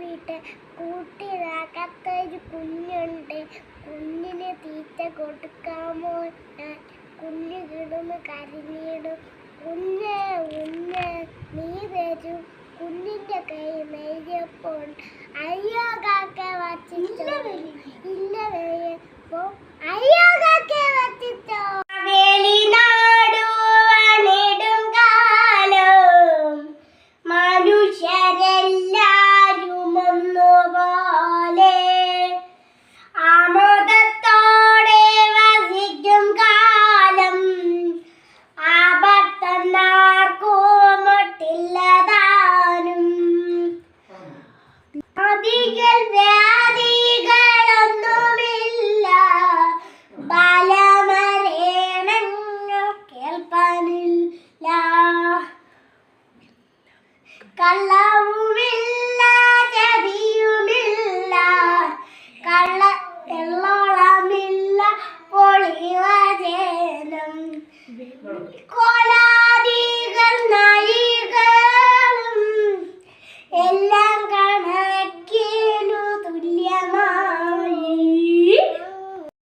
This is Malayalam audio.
വീട്ടെ കൂട്ടിനകത്തൊരു കുഞ്ഞുണ്ട്. കുഞ്ഞിന് തീറ്റ കൊടുക്കാമോ? കുഞ്ഞ് കിടന്ന് കരഞ്ഞിടും. കുഞ്ഞ് നീ വരും. കുഞ്ഞിന്റെ കൈ നെയ്യപ്പോൾ അയ്യോ കാക്ക വച്ചിട്ടോ ഇല്ല വയ്യപ്പോ അയ്യോ കാക്ക വച്ചിട്ടോ. മനുഷ്യരെല്ലാരും ഒന്നുപോലെ ആമോദത്തോടെ വസിക്കും കാലം. ആപത്തന്നാർക്കും ഒട്ടില്ലതാനും. അധികം വ്യാധികളൊന്നുമില്ല. ബാലമരണങ്ങൾ കേൾപ്പാനില്ല. കള്ളവുമില്ല ചതിയുമില്ല. കള്ളമില്ല പൊളിവചനം. കോലാദികൾ നായികളും എല്ലാം